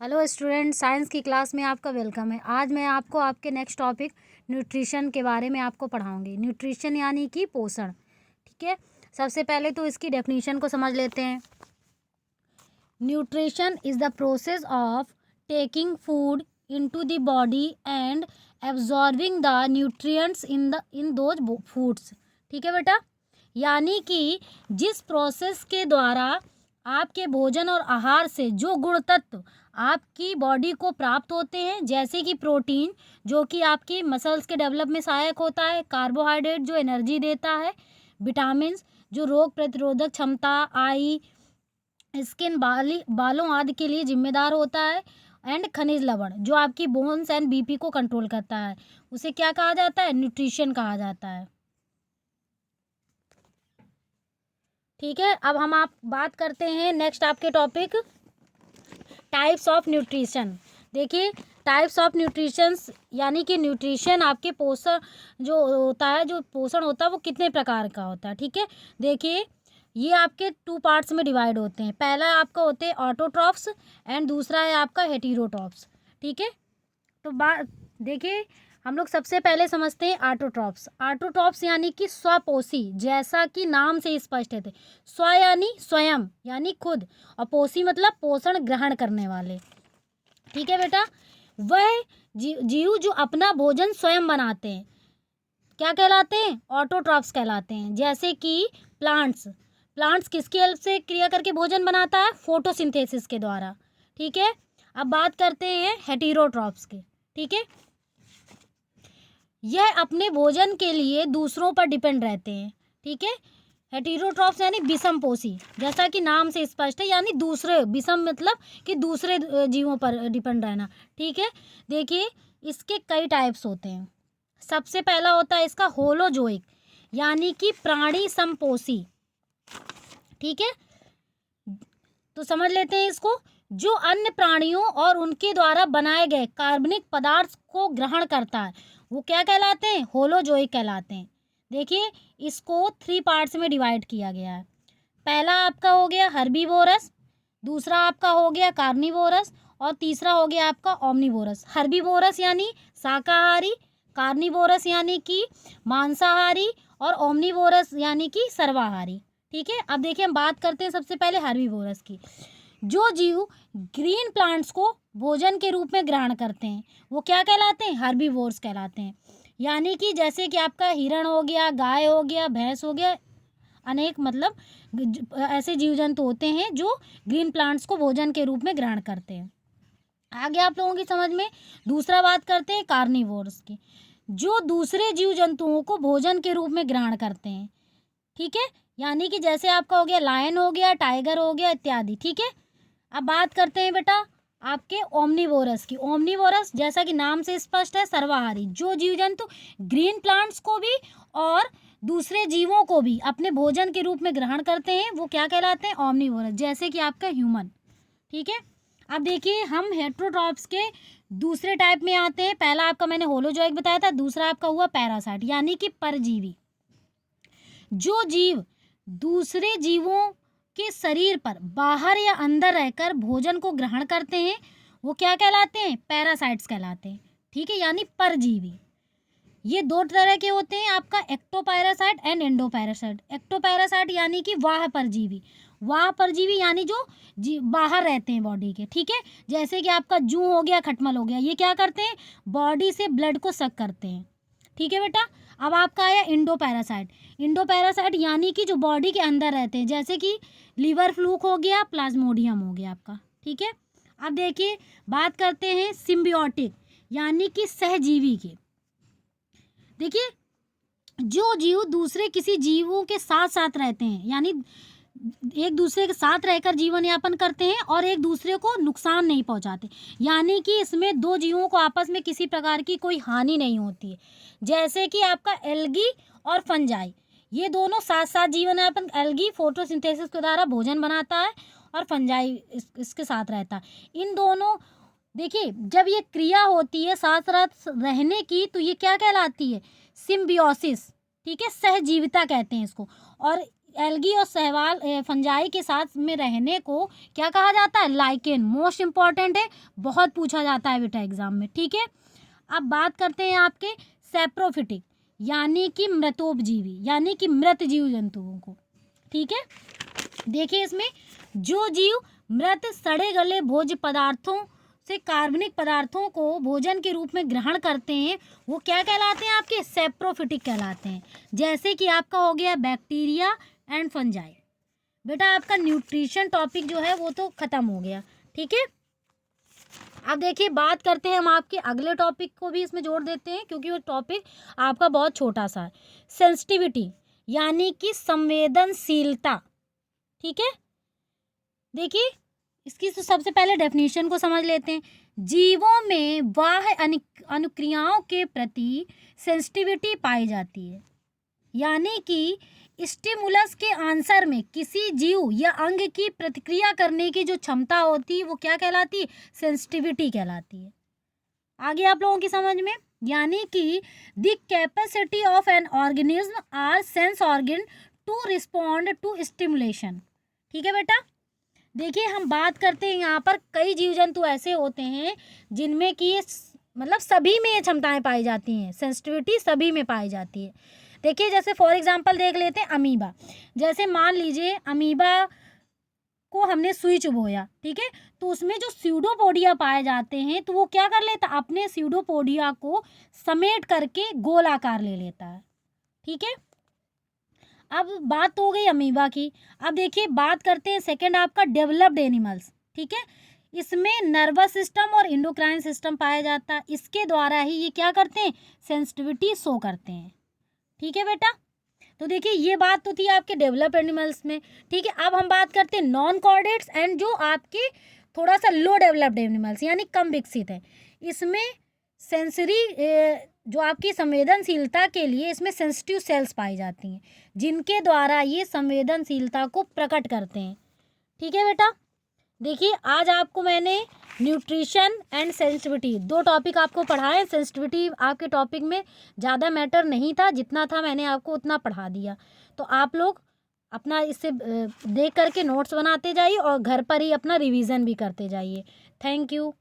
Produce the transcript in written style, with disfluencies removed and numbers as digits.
Hello student, science की class में आपका वेलकम है। आज मैं आपको आपके नेक्स्ट टॉपिक न्यूट्रिशन के बारे में आपको पढ़ाऊंगी। न्यूट्रिशन यानी कि पोषण। ठीक है, सबसे पहले तो इसकी डेफिनेशन को समझ लेते हैं। Nutrition is the process of taking food into the body and absorbing the nutrients in those foods. ठीक है बेटा, यानी कि जिस प्रोसेस के द्वारा आपके भोजन और आहार से जो गुण तत्व आपकी बॉडी को प्राप्त होते हैं, जैसे कि प्रोटीन जो कि आपकी मसल्स के डेवलप में सहायक होता है, कार्बोहाइड्रेट जो एनर्जी देता है, विटामिन्स जो रोग प्रतिरोधक क्षमता, आई, स्किन, बालों आदि के लिए जिम्मेदार होता है, एंड खनिज लवण जो आपकी बोन्स एंड बीपी को कंट्रोल करता है, उसे क्या कहा जाता है? न्यूट्रिशन कहा जाता है। ठीक है, अब हम आप बात करते हैं नेक्स्ट आपके टॉपिक टाइप्स ऑफ न्यूट्रिशन। देखिए, टाइप्स ऑफ न्यूट्रिशंस यानी कि न्यूट्रिशन आपके पोषण जो होता है, जो पोषण होता है वो कितने प्रकार का होता है। ठीक है, देखिए ये आपके 2 पार्ट्स में डिवाइड होते हैं। पहला आपका होते हैं ऑटोट्रॉफ्स एंड दूसरा है आपका हेटेरोट्रॉफ्स। ठीक है, तो बात देखिए, हम लोग सबसे पहले समझते हैं ऑटोट्रॉफ्स। ऑटोट्रॉफ्स यानी कि स्वपोषी, जैसा कि नाम से स्पष्ट है। स्व यानी स्वयं यानी खुद, और पोषी मतलब पोषण ग्रहण करने वाले। ठीक है बेटा, वह जीव जो अपना भोजन स्वयं बनाते हैं क्या कहलाते हैं? ऑटोट्रॉफ्स कहलाते हैं। जैसे कि प्लांट्स किसकी हेल्प से क्रिया करके भोजन बनाता है? फोटोसिंथेसिस के द्वारा। ठीक है, अब बात करते हैं हेटेरोट्रॉफ्स के। ठीक है, यह अपने भोजन के लिए दूसरों पर डिपेंड रहते हैं। ठीक है, हेटेरोट्रॉफ्स यानी विषमपोषी, जैसा कि नाम से स्पष्ट है, यानी दूसरे, विषम मतलब कि दूसरे जीवों पर डिपेंड रहना। ठीक है, देखिए इसके कई टाइप्स होते हैं। सबसे पहला होता है इसका होलोजोइक, यानी कि प्राणी समपोषी। ठीक है, तो समझ लेते हैं इसको। जो अन्य प्राणियों और उनके द्वारा बनाए गए कार्बनिक पदार्थ को ग्रहण करता है, वो क्या कहलाते हैं? होलोजोइक कहलाते हैं। देखिए, इसको 3 पार्ट्स में डिवाइड किया गया है। पहला आपका हो गया हर्बीवोरस, दूसरा आपका हो गया कार्निवोरस, और तीसरा हो गया आपका ओमनिवोरस। हर्बीवोरस यानी शाकाहारी, कार्निवोरस यानी कि मांसाहारी, और ओमनिवोरस यानी कि सर्वाहारी। ठीक है, अब देखिए हम बात करते हैं सबसे पहले हर्बीवोरस की। जो जीव ग्रीन प्लांट्स को भोजन के रूप में ग्रहण करते हैं वो क्या कहलाते हैं? हर्बीवोर्स कहलाते हैं। यानी कि जैसे कि आपका हिरण हो गया, गाय हो गया, भैंस हो गया, अनेक मतलब ऐसे जीव जंतु होते हैं जो ग्रीन प्लांट्स को भोजन के रूप में ग्रहण करते हैं। आगे आप लोगों की समझ में दूसरा बात करते हैं कार्निवोर्स की, जो दूसरे जीव जंतुओं को भोजन के रूप में ग्रहण करते हैं। ठीक है, यानी कि जैसे आपका हो गया लायन हो गया, टाइगर हो गया इत्यादि। ठीक है, अब बात करते हैं बेटा आपके ओमनिवोरस की। ओमनिवोरस जैसा कि नाम से स्पष्ट है, सर्वाहारी, जो जीव जंतु ग्रीन प्लांट्स को भी और दूसरे जीवों को भी अपने भोजन के रूप में ग्रहण करते हैं, वो क्या कहलाते हैं? ओमनिवोरस, जैसे कि आपका ह्यूमन। ठीक है, अब देखिए हम हेटेरोट्रॉफ्स के दूसरे टाइप में आते हैं। पहला आपका मैंने होलोजोइक बताया था, दूसरा आपका हुआ पैरासाइट यानी कि परजीवी। जो जीव दूसरे जीवों के शरीर पर बाहर या अंदर रहकर भोजन को ग्रहण करते हैं वो क्या कहलाते हैं? पैरासाइट्स कहलाते हैं। ठीक है, यानी परजीवी। ये 2 तरह के होते हैं, आपका एक्टोपैरासाइट एंड एंडोपैरासाइट। एक्टोपैरासाइट यानी कि वाह परजीवी, वाह परजीवी यानी जो बाहर रहते हैं बॉडी के। ठीक है, जैसे कि आपका जूं हो गया, खटमल हो गया, ये क्या करते हैं? बॉडी से ब्लड को सक करते हैं। ठीक है बेटा, अब आपका आया इंडो पैरासाइट। इंडो पैरासाइट यानी कि जो बॉडी के अंदर रहते हैं, जैसे कि लीवर फ्लूक हो गया, प्लाज्मोडियम हो गया आपका। ठीक है, अब देखिए बात करते हैं सिम्बियोटिक यानी कि सहजीवी की। देखिए, जो जीव दूसरे किसी जीवों के साथ साथ रहते हैं, यानी एक दूसरे के साथ रहकर जीवन यापन करते हैं और एक दूसरे को नुकसान नहीं पहुंचाते, यानी कि इसमें 2 जीवों को आपस में किसी प्रकार की कोई हानि नहीं होती है। जैसे कि आपका एल्गी और फंजाई, ये दोनों साथ साथ जीवन यापन, एल्गी फोटोसिंथेसिस के द्वारा भोजन बनाता है और फंजाई इसके साथ रहता है। इन दोनों, देखिए जब ये क्रिया होती है साथ साथ रहने की, तो ये क्या कहलाती है? सिम्बियोसिस। ठीक है, सहजीविता कहते हैं इसको। और एल्गी और शैवाल फंजाई के साथ में रहने को क्या कहा जाता है? लाइकेन। मोस्ट इंपॉर्टेंट है, बहुत पूछा जाता है बेटा एग्जाम में, ठीक है। अब बात करते हैं आपके सैप्रोफिटिक यानी कि मृतोपजीवी यानी कि मृत जीव जंतुओं को, ठीक है। देखिए इसमें जो जीव मृत सड़े गले भोज्य पदार्थों से कार्बनिक पदार्थों को भोजन के रूप में ग्रहण करते हैं वो क्या कहलाते हैं? आपके सैप्रोफिटिक कहलाते हैं। जैसे कि आपका हो गया बैक्टीरिया एंड फंजाई। बेटा आपका न्यूट्रिशन टॉपिक जो है वो तो खत्म हो गया, ठीक है। अब देखिए बात करते हैं हम आपके अगले टॉपिक को भी इसमें जोड़ देते हैं क्योंकि वो टॉपिक आपका बहुत छोटा सा है। सेंसिटिविटी यानी कि संवेदनशीलता, ठीक है। देखिए इसकी तो सबसे पहले डेफिनेशन को समझ लेते हैं। जीवों में बाह्य अनुक्रियाओं के प्रति सेंसिटिविटी पाई जाती है, यानी कि स्टिमुलस के आंसर में किसी जीव या अंग की प्रतिक्रिया करने की जो क्षमता होती है वो क्या कहलाती है? सेंसिटिविटी कहलाती है। आगे आप लोगों की समझ में, यानी कि the capacity of an organism or sense organ to respond to stimulation, ठीक है बेटा। देखिए हम बात करते हैं यहाँ पर कई जीव जंतु ऐसे होते हैं जिनमें कि मतलब सभी में ये क्षमताएं पाई जाती हैं, सेंसिटिविटी सभी में पाई जाती है। देखिए जैसे फॉर एग्जांपल देख लेते हैं अमीबा। जैसे मान लीजिए अमीबा को हमने सुई चुभोया, ठीक है, तो उसमें जो स्यूडोपोडिया पाए जाते हैं तो वो क्या कर लेता है? अपने स्यूडोपोडिया को समेट करके गोल आकार ले लेता है, ठीक है। अब बात तो हो गई अमीबा की। अब देखिए बात करते हैं सेकंड आपका डेवलप्ड एनिमल्स, ठीक है। इसमें नर्वस सिस्टम और इंडोक्राइन सिस्टम पाया जाता है। इसके द्वारा ही ये क्या करते हैं? सेंसिटिविटी शो करते हैं, ठीक है बेटा। तो देखिए ये बात तो थी आपके डेवलप एनिमल्स में, ठीक है। अब हम बात करते हैं नॉन कॉर्डेट्स एंड जो आपके थोड़ा सा लो डेवलप्ड एनिमल्स यानी कम विकसित है। इसमें सेंसरी जो आपकी संवेदनशीलता के लिए इसमें सेंसिटिव सेल्स पाई जाती हैं जिनके द्वारा ये संवेदनशीलता को प्रकट करते हैं, ठीक है बेटा। देखिए आज आपको मैंने न्यूट्रिशन एंड सेंसिटिविटी दो टॉपिक आपको पढ़ाए। सेंसिटिविटी आपके टॉपिक में ज़्यादा मैटर नहीं था, जितना था मैंने आपको उतना पढ़ा दिया। तो आप लोग अपना इससे देख करके नोट्स बनाते जाइए और घर पर ही अपना रिवीजन भी करते जाइए। Thank you.